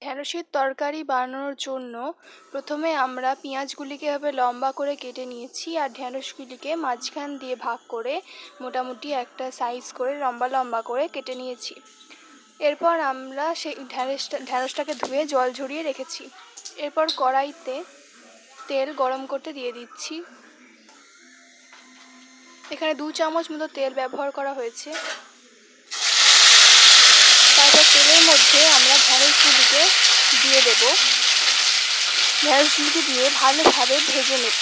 ঢ্যাঁড়সের তরকারি বানানোর জন্য প্রথমে আমরা পেঁয়াজগুলিকে এভাবে লম্বা করে কেটে নিয়েছি আর ঢ্যাঁড়সগুলিকে মাঝখান দিয়ে ভাগ করে মোটামুটি একটা সাইজ করে লম্বা লম্বা করে কেটে নিয়েছি। এরপর আমরা সেই ঢ্যাঁড়সটাকে ধুয়ে জল ঝরিয়ে রেখেছি। এরপর কড়াইতে তেল গরম করতে দিয়ে দিচ্ছি। এখানে 2 চামচ মতো তেল ব্যবহার করা হয়েছে। তারপর তেলের মধ্যে আমরা ঢ্যাঁড়সগুলিকে দিয়ে দেব। ঢ্যাঁড়সগুলিকে দিয়ে ভালোভাবে ভেজে নেব।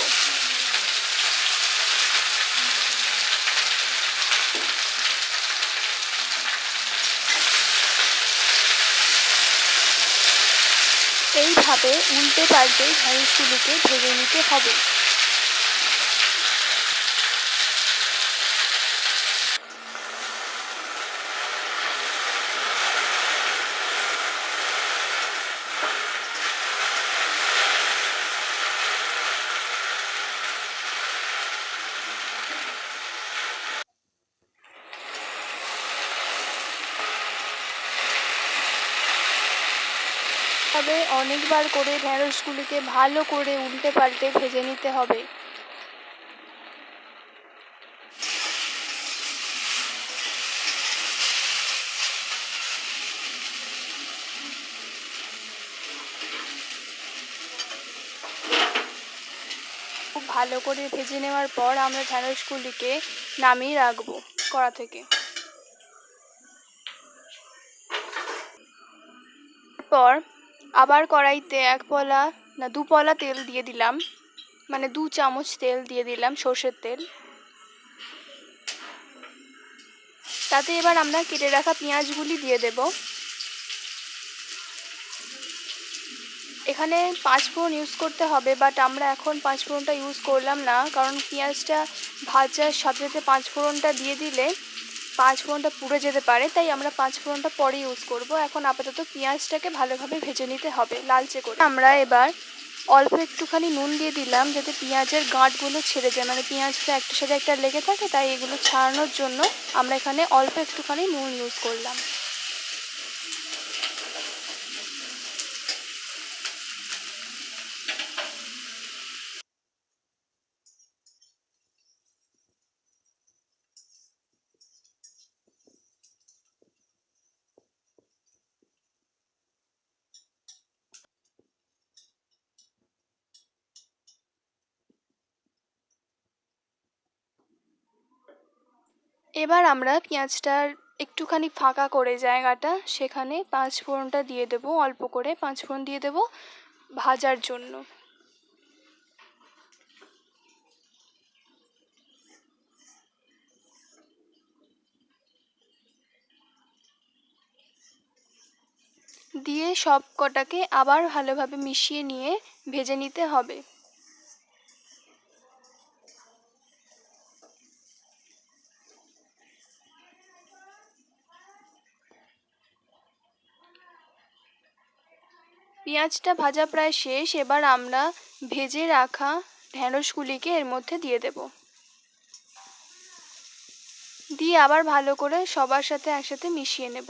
এইভাবে উল্টে পাল্টে ঢ্যাঁড়সগুলিকে ভেজে নিতে হবে। তবে অনেকবার করে ঢ্যাঁড়সগুলিকে ভালো করে উল্টে পাল্টে ভেজে নিতে হবে। খুব ভালো করে ভেজে নেওয়ার পর আমরা ঢ্যাঁড়সগুলিকে নামিয়ে রাখবো কড়া থেকে। এরপর আবার কড়াইতে 2 পলা তেল দিয়ে দিলাম, মানে 2 চামচ তেল দিয়ে দিলাম, সর্ষের তেল। তাতে এবার আমরা কেটে রাখা পেঁয়াজগুলি দিয়ে দেব। এখানে 5 ফোড়ন ইউজ করতে হবে, বাট আমরা এখন 5 ফোড়নটা ইউজ করলাম না, কারণ পেঁয়াজটা ভাজার সাথে সাথে 5 ফোড়নটা দিয়ে দিলে 5 ফোড়নটা পুড়ে যেতে পারে, তাই আমরা 5 ফোড়নটা পরে ইউজ করব। এখন আপাতত পেঁয়াজটাকে ভালোভাবে ভেজে নিতে হবে লালচে করে। আমরা এবার অল্প একটুখানি নুন দিয়ে দিলাম, যাতে পেঁয়াজের গাঁটগুলো ছেড়ে যায়, মানে পেঁয়াজটা একটার সাথে একটা লেগে থাকে, তাই এগুলো ছাড়ানোর জন্য আমরা এখানে অল্প একটুখানি নুন ইউজ করলাম। এবার আমরা পেঁয়াজটার একটুখানি ফাঁকা করে জায়গাটা, সেখানে 5 ফোড়নটা দিয়ে দেবো। অল্প করে 5 ফোড়ন দিয়ে দেবো ভাজার জন্য। দিয়ে সব কটাকে আবার ভালোভাবে মিশিয়ে নিয়ে ভেজে নিতে হবে। পেঁয়াজটা ভাজা প্রায় শেষ। এবার আমরা ভেজে রাখা ঢ্যাঁড়সগুলিকে এর মধ্যে দিয়ে দেব। দিয়ে আবার ভালো করে সবার সাথে একসাথে মিশিয়ে নেব।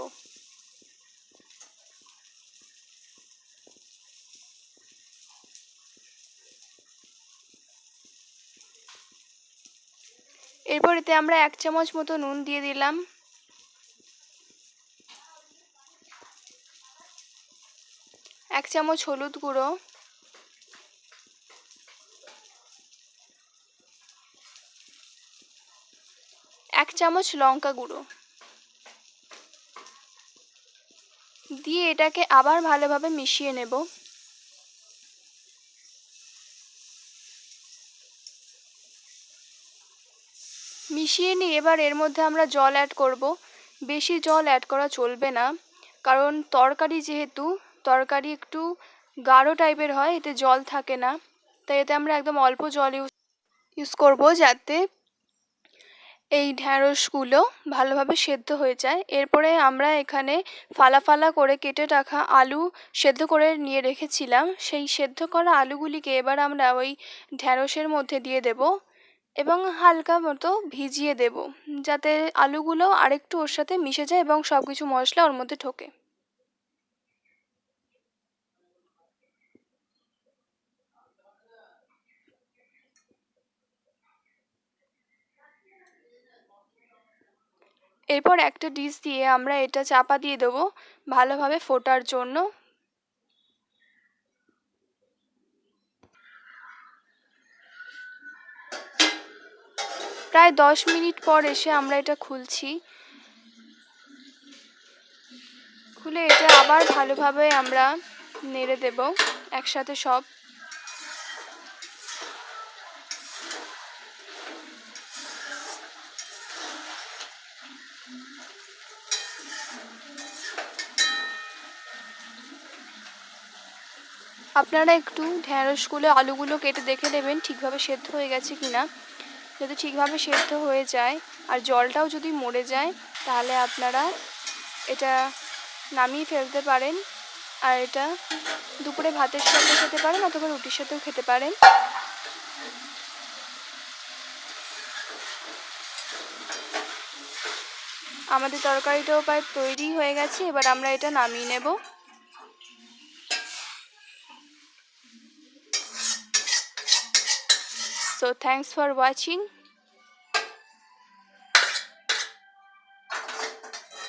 এরপর এতে আমরা 1 চামচ মতো নুন দিয়ে দিলাম। 1 চামচ হলুদ গুঁড়ো, 1 চামচ লঙ্কা গুঁড়ো দিয়ে এটাকে আবার ভালোভাবে মিশিয়ে নেব। মিশিয়ে নিয়ে এবার এর মধ্যে আমরা জল অ্যাড করব। বেশি জল অ্যাড করা চলবে না, কারণ তরকারি যেহেতু তরকারি একটু গাঢ় টাইপের হয়, এতে জল থাকে না, তাই এতে আমরা একদম অল্প জল ইউজ করব, যাতে এই ঢ্যাঁড়সগুলো ভালোভাবে সেদ্ধ হয়ে যায়। এরপরে আমরা এখানে ফালা ফালা করে কেটে রাখা আলু সেদ্ধ করে নিয়ে রেখেছিলাম, সেই সেদ্ধ করা আলুগুলিকে এবার আমরা ওই ঢ্যাঁড়সের মধ্যে দিয়ে দেব এবং হালকা মতো ভিজিয়ে দেব, যাতে আলুগুলো আরেকটু ওর সাথে মিশে যায় এবং সব কিছু মশলা ওর মধ্যে ঢোকে। এরপর একটা ডিশ দিয়ে আমরা এটা চাপা দিয়ে দেবো ভালোভাবে ফোটার জন্য। প্রায় 10 মিনিট পর এসে আমরা এটা খুলছি। খুলে এটা আবার ভালোভাবে আমরা নেড়ে দেব একসাথে সব। আপনারা একটু ঢ্যাঁড়সগুলো আলুগুলো কেটে দেখে নেবেন ঠিকভাবে সেদ্ধ হয়ে গেছে কিনা। যদি ঠিকভাবে সেদ্ধ হয়ে যায় আর জলটাও যদি মরে যায় তাহলে আপনারা এটা নামিয়ে ফেলতে পারেন। আর এটা দুপুরে ভাতের সাথে খেতে পারেন অথবা রুটির সাথেও খেতে পারেন। আমাদের তরকারিটাও প্রায় তৈরি হয়ে গেছে, এবার আমরা এটা নামিয়ে নেব। So thanks for watching.